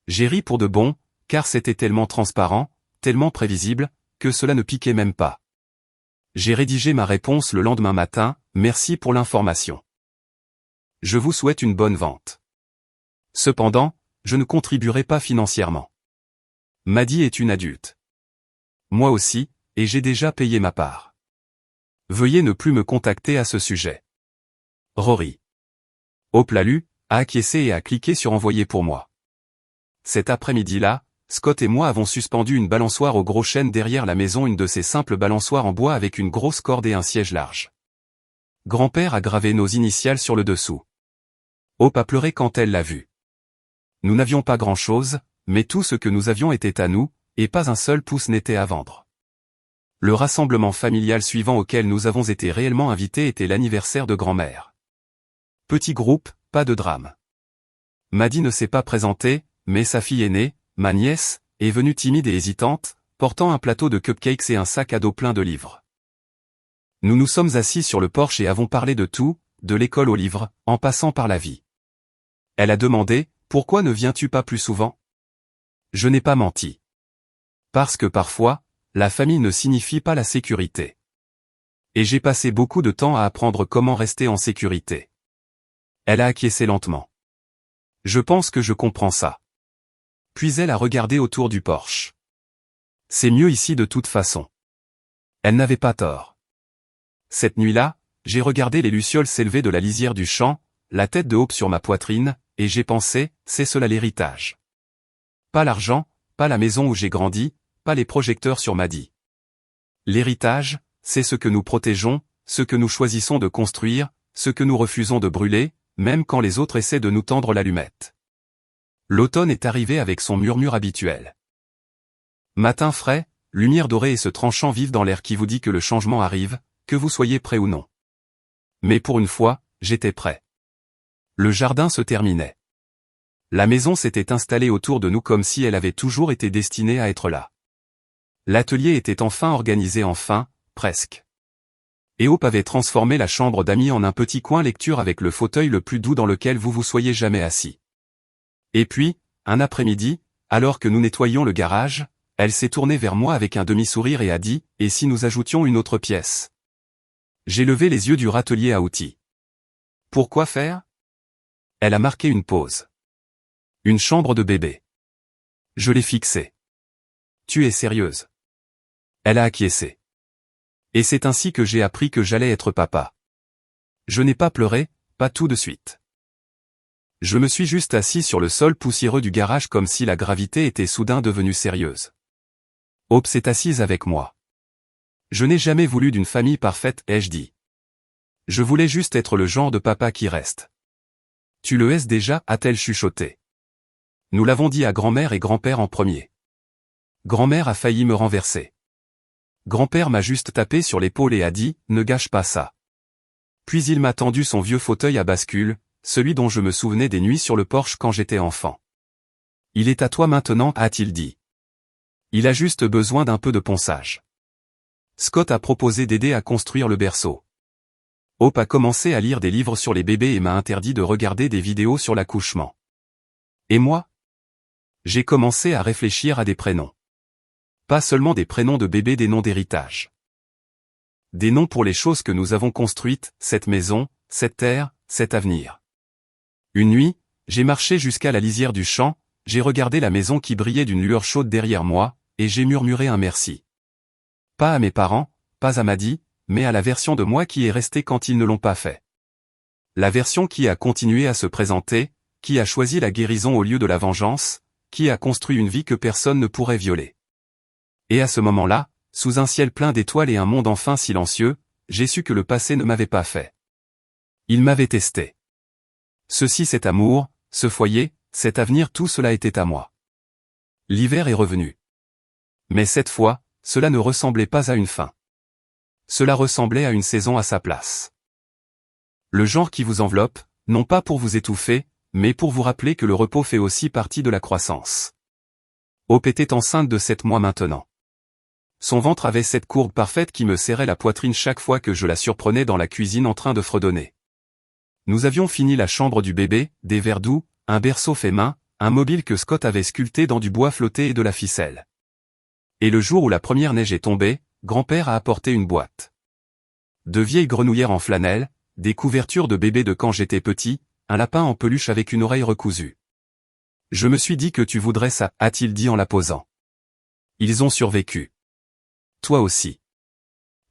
J'ai ri pour de bon, car c'était tellement transparent, tellement prévisible, que cela ne piquait même pas. J'ai rédigé ma réponse le lendemain matin, merci pour l'information. Je vous souhaite une bonne vente. Cependant, je ne contribuerai pas financièrement. Maddy est une adulte. Moi aussi, et j'ai déjà payé ma part. Veuillez ne plus me contacter à ce sujet. Rory. Hope l'a lu, a acquiescé et a cliqué sur envoyer pour moi. Cet après-midi-là, Scott et moi avons suspendu une balançoire au gros chêne derrière la maison, une de ces simples balançoires en bois avec une grosse corde et un siège large. Grand-père a gravé nos initiales sur le dessous. Hope a pleuré quand elle l'a vu. Nous n'avions pas grand-chose, mais tout ce que nous avions était à nous, et pas un seul pouce n'était à vendre. Le rassemblement familial suivant auquel nous avons été réellement invités était l'anniversaire de grand-mère. Petit groupe, pas de drame. Maddy ne s'est pas présentée, mais sa fille aînée, ma nièce, est venue timide et hésitante, portant un plateau de cupcakes et un sac à dos plein de livres. Nous nous sommes assis sur le porche et avons parlé de tout, de l'école aux livres, en passant par la vie. Elle a demandé, pourquoi ne viens-tu pas plus souvent? Je n'ai pas menti. Parce que parfois, la famille ne signifie pas la sécurité. Et j'ai passé beaucoup de temps à apprendre comment rester en sécurité. Elle a acquiescé lentement. Je pense que je comprends ça. Puis elle a regardé autour du porche. C'est mieux ici de toute façon. Elle n'avait pas tort. Cette nuit-là, j'ai regardé les lucioles s'élever de la lisière du champ, la tête de Hope sur ma poitrine, et j'ai pensé, c'est cela l'héritage. Pas l'argent, pas la maison où j'ai grandi, pas les projecteurs sur Maddie. L'héritage, c'est ce que nous protégeons, ce que nous choisissons de construire, ce que nous refusons de brûler, même quand les autres essaient de nous tendre l'allumette. L'automne est arrivé avec son murmure habituel. Matin frais, lumière dorée et ce tranchant vif dans l'air qui vous dit que le changement arrive, que vous soyez prêt ou non. Mais pour une fois, j'étais prêt. Le jardin se terminait. La maison s'était installée autour de nous comme si elle avait toujours été destinée à être là. L'atelier était enfin organisé presque. Et Hope avait transformé la chambre d'amis en un petit coin lecture avec le fauteuil le plus doux dans lequel vous vous soyez jamais assis. Et puis, un après-midi, alors que nous nettoyions le garage, elle s'est tournée vers moi avec un demi-sourire et a dit, « Et si nous ajoutions une autre pièce ?» J'ai levé les yeux du râtelier à outils. « Pourquoi faire ?» Elle a marqué une pause. « Une chambre de bébé. » Je l'ai fixée. « Tu es sérieuse ?» Elle a acquiescé. Et c'est ainsi que j'ai appris que j'allais être papa. Je n'ai pas pleuré, pas tout de suite. Je me suis juste assis sur le sol poussiéreux du garage comme si la gravité était soudain devenue sérieuse. Hope s'est assise avec moi. Je n'ai jamais voulu d'une famille parfaite, ai-je dit. Je voulais juste être le genre de papa qui reste. Tu le es déjà, a-t-elle chuchoté. Nous l'avons dit à grand-mère et grand-père en premier. Grand-mère a failli me renverser. Grand-père m'a juste tapé sur l'épaule et a dit, ne gâche pas ça. Puis il m'a tendu son vieux fauteuil à bascule, celui dont je me souvenais des nuits sur le porche quand j'étais enfant. Il est à toi maintenant, a-t-il dit. Il a juste besoin d'un peu de ponçage. Scott a proposé d'aider à construire le berceau. Hope a commencé à lire des livres sur les bébés et m'a interdit de regarder des vidéos sur l'accouchement. Et moi? J'ai commencé à réfléchir à des prénoms. Pas seulement des prénoms de bébés, des noms d'héritage. Des noms pour les choses que nous avons construites, cette maison, cette terre, cet avenir. Une nuit, j'ai marché jusqu'à la lisière du champ, j'ai regardé la maison qui brillait d'une lueur chaude derrière moi, et j'ai murmuré un merci. Pas à mes parents, pas à Maddie, mais à la version de moi qui est restée quand ils ne l'ont pas fait. La version qui a continué à se présenter, qui a choisi la guérison au lieu de la vengeance, qui a construit une vie que personne ne pourrait violer. Et à ce moment-là, sous un ciel plein d'étoiles et un monde enfin silencieux, j'ai su que le passé ne m'avait pas fait. Il m'avait testé. Ceci, cet amour, ce foyer, cet avenir, tout cela était à moi. L'hiver est revenu. Mais cette fois, cela ne ressemblait pas à une fin. Cela ressemblait à une saison à sa place. Le genre qui vous enveloppe, non pas pour vous étouffer, mais pour vous rappeler que le repos fait aussi partie de la croissance. Hope était enceinte de 7 mois maintenant. Son ventre avait cette courbe parfaite qui me serrait la poitrine chaque fois que je la surprenais dans la cuisine en train de fredonner. Nous avions fini la chambre du bébé, des verres doux, un berceau fait main, un mobile que Scott avait sculpté dans du bois flotté et de la ficelle. Et le jour où la première neige est tombée, grand-père a apporté une boîte. De vieilles grenouillères en flanelle, des couvertures de bébé de quand j'étais petit, un lapin en peluche avec une oreille recousue. Je me suis dit que tu voudrais ça, a-t-il dit en la posant. Ils ont survécu. Toi aussi.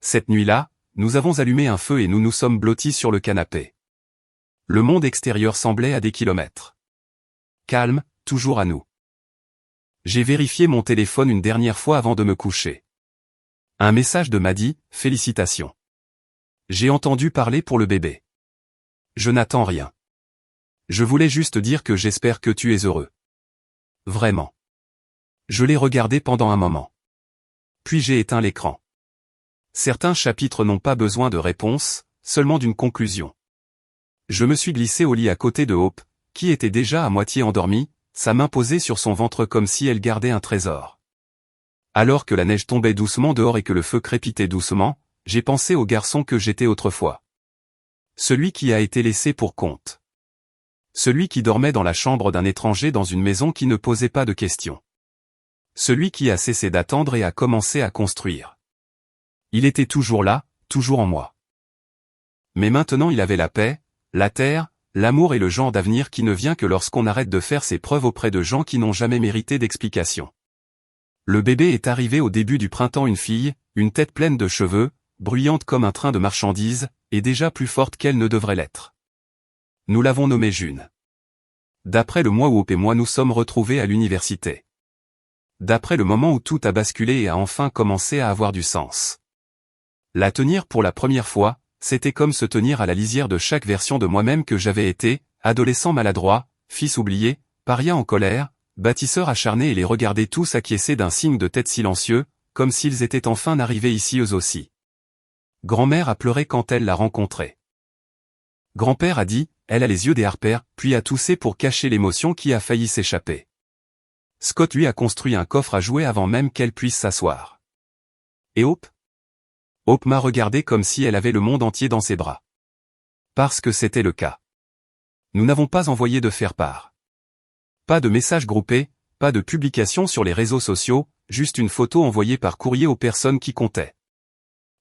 Cette nuit-là, nous avons allumé un feu et nous nous sommes blottis sur le canapé. Le monde extérieur semblait à des kilomètres. Calme, toujours à nous. J'ai vérifié mon téléphone une dernière fois avant de me coucher. Un message de Maddie, félicitations. J'ai entendu parler pour le bébé. Je n'attends rien. Je voulais juste dire que j'espère que tu es heureux. Vraiment. Je l'ai regardé pendant un moment. Puis j'ai éteint l'écran. Certains chapitres n'ont pas besoin de réponse, seulement d'une conclusion. Je me suis glissé au lit à côté de Hope, qui était déjà à moitié endormie, sa main posée sur son ventre comme si elle gardait un trésor. Alors que la neige tombait doucement dehors et que le feu crépitait doucement, j'ai pensé au garçon que j'étais autrefois. Celui qui a été laissé pour compte. Celui qui dormait dans la chambre d'un étranger dans une maison qui ne posait pas de questions. Celui qui a cessé d'attendre et a commencé à construire. Il était toujours là, toujours en moi. Mais maintenant il avait la paix, la terre, l'amour et le genre d'avenir qui ne vient que lorsqu'on arrête de faire ses preuves auprès de gens qui n'ont jamais mérité d'explication. Le bébé est arrivé au début du printemps, une fille, une tête pleine de cheveux, bruyante comme un train de marchandises, et déjà plus forte qu'elle ne devrait l'être. Nous l'avons nommée June. D'après le mois où Hope et moi nous sommes retrouvés à l'université. D'après le moment où tout a basculé et a enfin commencé à avoir du sens. La tenir pour la première fois, c'était comme se tenir à la lisière de chaque version de moi-même que j'avais été, adolescent maladroit, fils oublié, paria en colère, bâtisseur acharné, et les regarder tous acquiescer d'un signe de tête silencieux, comme s'ils étaient enfin arrivés ici eux aussi. Grand-mère a pleuré quand elle l'a rencontré. Grand-père a dit, elle a les yeux des Harper, puis a toussé pour cacher l'émotion qui a failli s'échapper. Scott lui a construit un coffre à jouets avant même qu'elle puisse s'asseoir. Et Hope? Hope m'a regardé comme si elle avait le monde entier dans ses bras. Parce que c'était le cas. Nous n'avons pas envoyé de faire-part. Pas de messages groupés, pas de publication sur les réseaux sociaux, juste une photo envoyée par courrier aux personnes qui comptaient.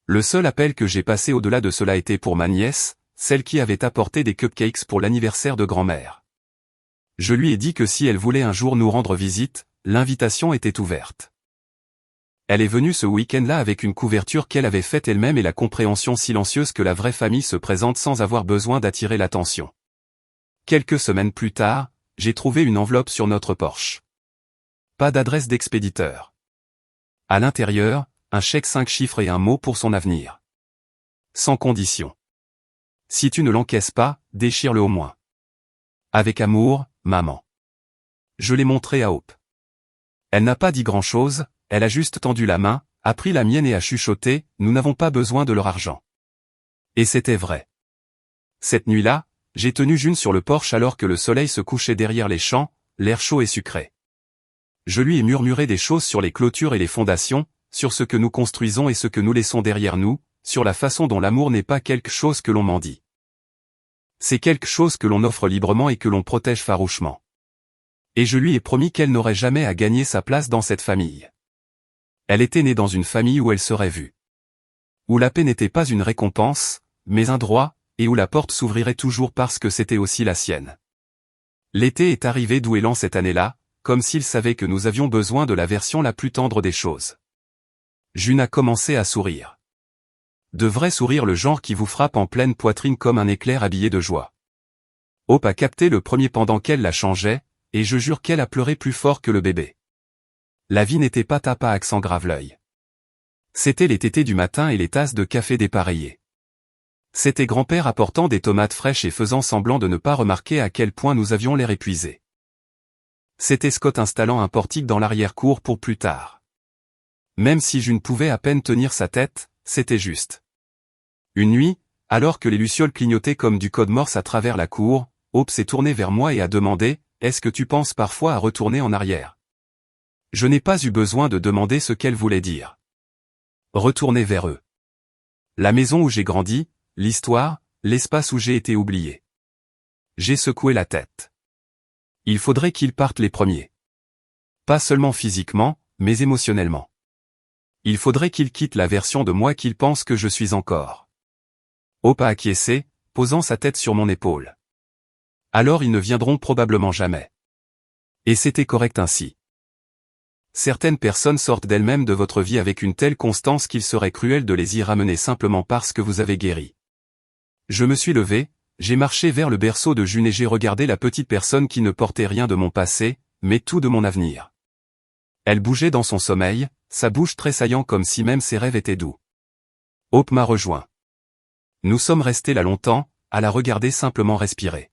Le seul appel que j'ai passé au-delà de cela était pour ma nièce, celle qui avait apporté des cupcakes pour l'anniversaire de grand-mère. Je lui ai dit que si elle voulait un jour nous rendre visite, l'invitation était ouverte. Elle est venue ce week-end-là avec une couverture qu'elle avait faite elle-même et la compréhension silencieuse que la vraie famille se présente sans avoir besoin d'attirer l'attention. Quelques semaines plus tard, j'ai trouvé une enveloppe sur notre porche. Pas d'adresse d'expéditeur. À l'intérieur, un chèque 5 chiffres et un mot pour son avenir. Sans condition. Si tu ne l'encaisses pas, déchire-le au moins. Avec amour, maman. Je l'ai montré à Hope. Elle n'a pas dit grand-chose, elle a juste tendu la main, a pris la mienne et a chuchoté, nous n'avons pas besoin de leur argent. Et c'était vrai. Cette nuit-là, j'ai tenu June sur le porche alors que le soleil se couchait derrière les champs, l'air chaud et sucré. Je lui ai murmuré des choses sur les clôtures et les fondations, sur ce que nous construisons et ce que nous laissons derrière nous, sur la façon dont l'amour n'est pas quelque chose que l'on mendie. C'est quelque chose que l'on offre librement et que l'on protège farouchement. Et je lui ai promis qu'elle n'aurait jamais à gagner sa place dans cette famille. Elle était née dans une famille où elle serait vue. Où la paix n'était pas une récompense, mais un droit, et où la porte s'ouvrirait toujours parce que c'était aussi la sienne. L'été est arrivé douélant cette année-là, comme s'il savait que nous avions besoin de la version la plus tendre des choses. June a commencé à sourire. De vrais sourires, le genre qui vous frappe en pleine poitrine comme un éclair habillé de joie. Hope a capté le premier pendant qu'elle la changeait, et je jure qu'elle a pleuré plus fort que le bébé. La vie n'était pas tape à accent grave l'œil. C'était les tétés du matin et les tasses de café dépareillées. C'était grand-père apportant des tomates fraîches et faisant semblant de ne pas remarquer à quel point nous avions l'air épuisés. C'était Scott installant un portique dans l'arrière-cour pour plus tard. Même si je ne pouvais à peine tenir sa tête, c'était juste. Une nuit, alors que les lucioles clignotaient comme du code morse à travers la cour, Hope s'est tournée vers moi et a demandé, « Est-ce que tu penses parfois à retourner en arrière ?» Je n'ai pas eu besoin de demander ce qu'elle voulait dire. Retourner vers eux. La maison où j'ai grandi, l'histoire, l'espace où j'ai été oublié. J'ai secoué la tête. Il faudrait qu'ils partent les premiers. Pas seulement physiquement, mais émotionnellement. Il faudrait qu'ils quittent la version de moi qu'ils pensent que je suis encore. Hope a acquiescé, posant sa tête sur mon épaule. Alors ils ne viendront probablement jamais. Et c'était correct ainsi. Certaines personnes sortent d'elles-mêmes de votre vie avec une telle constance qu'il serait cruel de les y ramener simplement parce que vous avez guéri. Je me suis levé, j'ai marché vers le berceau de June et j'ai regardé la petite personne qui ne portait rien de mon passé, mais tout de mon avenir. Elle bougeait dans son sommeil, sa bouche tressaillant comme si même ses rêves étaient doux. Hope m'a rejoint. Nous sommes restés là longtemps, à la regarder simplement respirer.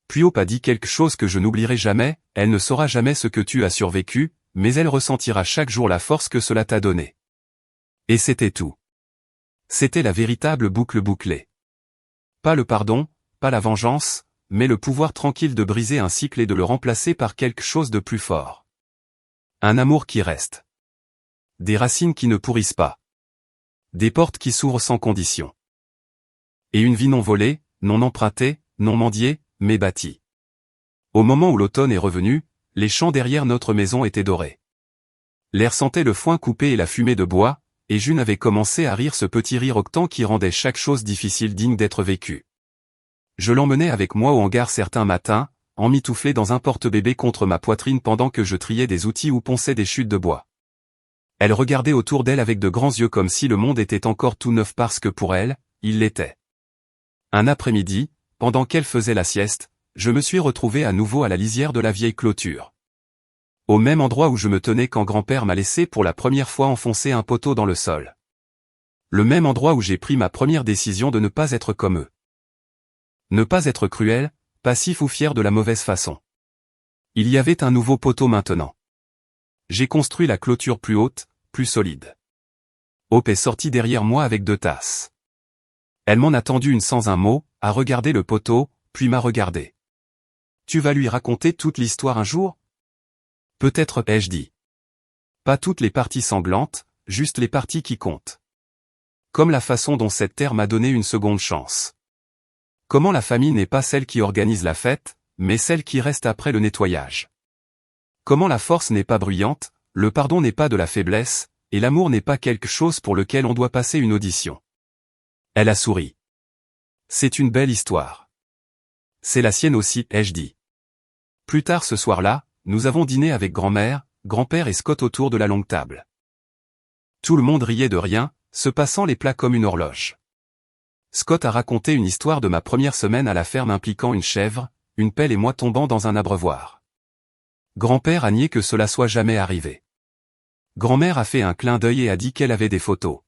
Puis Hope a dit quelque chose que je n'oublierai jamais, elle ne saura jamais ce que tu as survécu, mais elle ressentira chaque jour la force que cela t'a donnée. Et c'était tout. C'était la véritable boucle bouclée. Pas le pardon, pas la vengeance, mais le pouvoir tranquille de briser un cycle et de le remplacer par quelque chose de plus fort. Un amour qui reste. Des racines qui ne pourrissent pas. Des portes qui s'ouvrent sans condition. Et une vie non volée, non empruntée, non mendiée, mais bâtie. Au moment où l'automne est revenu, les champs derrière notre maison étaient dorés. L'air sentait le foin coupé et la fumée de bois, et June avait commencé à rire ce petit rire octant qui rendait chaque chose difficile digne d'être vécue. Je l'emmenais avec moi au hangar certains matins, emmitouflé dans un porte-bébé contre ma poitrine pendant que je triais des outils ou ponçais des chutes de bois. Elle regardait autour d'elle avec de grands yeux comme si le monde était encore tout neuf parce que pour elle, il l'était. Un après-midi, pendant qu'elle faisait la sieste, je me suis retrouvé à nouveau à la lisière de la vieille clôture. Au même endroit où je me tenais quand grand-père m'a laissé pour la première fois enfoncer un poteau dans le sol. Le même endroit où j'ai pris ma première décision de ne pas être comme eux. Ne pas être cruel, passif ou fier de la mauvaise façon. Il y avait un nouveau poteau maintenant. J'ai construit la clôture plus haute, plus solide. Hope est sortie derrière moi avec 2 tasses. Elle m'en a tendu une sans un mot, a regardé le poteau, puis m'a regardé. Tu vas lui raconter toute l'histoire un jour ? Peut-être, ai-je dit. Pas toutes les parties sanglantes, juste les parties qui comptent. Comme la façon dont cette terre m'a donné une seconde chance. Comment la famille n'est pas celle qui organise la fête, mais celle qui reste après le nettoyage. Comment la force n'est pas bruyante, le pardon n'est pas de la faiblesse, et l'amour n'est pas quelque chose pour lequel on doit passer une audition. Elle a souri. C'est une belle histoire. C'est la sienne aussi, ai-je dit. Plus tard ce soir-là, nous avons dîné avec grand-mère, grand-père et Scott autour de la longue table. Tout le monde riait de rien, se passant les plats comme une horloge. Scott a raconté une histoire de ma première semaine à la ferme impliquant une chèvre, une pelle et moi tombant dans un abreuvoir. Grand-père a nié que cela soit jamais arrivé. Grand-mère a fait un clin d'œil et a dit qu'elle avait des photos.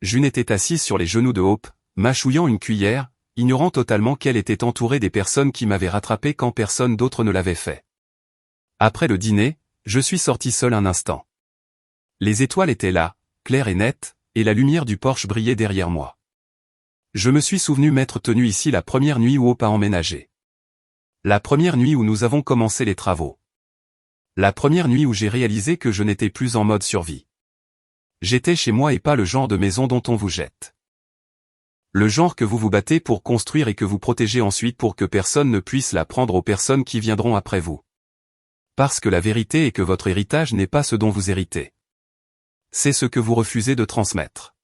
June était assise sur les genoux de Hope, mâchouillant une cuillère, ignorant totalement qu'elle était entourée des personnes qui m'avaient rattrapé quand personne d'autre ne l'avait fait. Après le dîner, je suis sorti seul un instant. Les étoiles étaient là, claires et nettes, et la lumière du porche brillait derrière moi. Je me suis souvenu m'être tenu ici la première nuit où Hope a emménagé. La première nuit où nous avons commencé les travaux. La première nuit où j'ai réalisé que je n'étais plus en mode survie. J'étais chez moi et pas le genre de maison dont on vous jette. Le genre que vous vous battez pour construire et que vous protégez ensuite pour que personne ne puisse la prendre aux personnes qui viendront après vous. Parce que la vérité est que votre héritage n'est pas ce dont vous héritez. C'est ce que vous refusez de transmettre.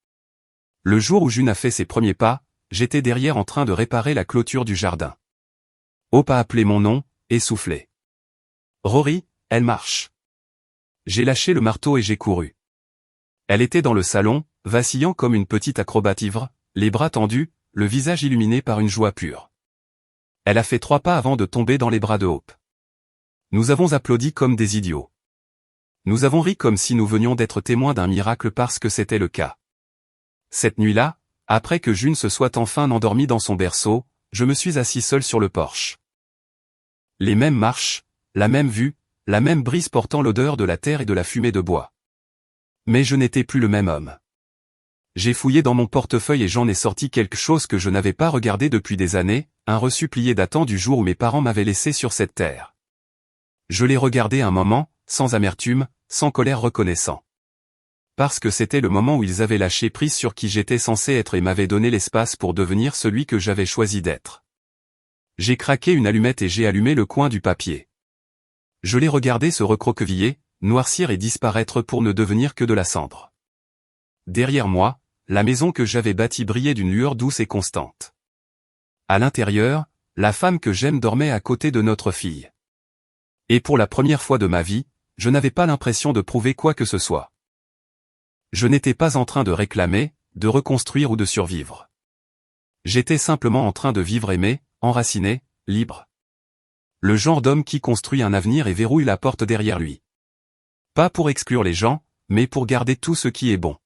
Le jour où June a fait ses premiers pas, j'étais derrière en train de réparer la clôture du jardin. Hope a appelé mon nom, essoufflé. Rory, elle marche. J'ai lâché le marteau et j'ai couru. Elle était dans le salon, vacillant comme une petite acrobate ivre, les bras tendus, le visage illuminé par une joie pure. Elle a fait 3 pas avant de tomber dans les bras de Hope. Nous avons applaudi comme des idiots. Nous avons ri comme si nous venions d'être témoins d'un miracle parce que c'était le cas. Cette nuit-là, après que June se soit enfin endormie dans son berceau, je me suis assis seul sur le porche. Les mêmes marches, la même vue, la même brise portant l'odeur de la terre et de la fumée de bois. Mais je n'étais plus le même homme. J'ai fouillé dans mon portefeuille et j'en ai sorti quelque chose que je n'avais pas regardé depuis des années, un reçu plié datant du jour où mes parents m'avaient laissé sur cette terre. Je l'ai regardé un moment, sans amertume, sans colère reconnaissant. Parce que c'était le moment où ils avaient lâché prise sur qui j'étais censé être et m'avaient donné l'espace pour devenir celui que j'avais choisi d'être. J'ai craqué une allumette et j'ai allumé le coin du papier. Je l'ai regardé se recroqueviller, noircir et disparaître pour ne devenir que de la cendre. Derrière moi, la maison que j'avais bâtie brillait d'une lueur douce et constante. À l'intérieur, la femme que j'aime dormait à côté de notre fille. Et pour la première fois de ma vie, je n'avais pas l'impression de prouver quoi que ce soit. Je n'étais pas en train de réclamer, de reconstruire ou de survivre. J'étais simplement en train de vivre aimé, enraciné, libre. Le genre d'homme qui construit un avenir et verrouille la porte derrière lui. Pas pour exclure les gens, mais pour garder tout ce qui est bon.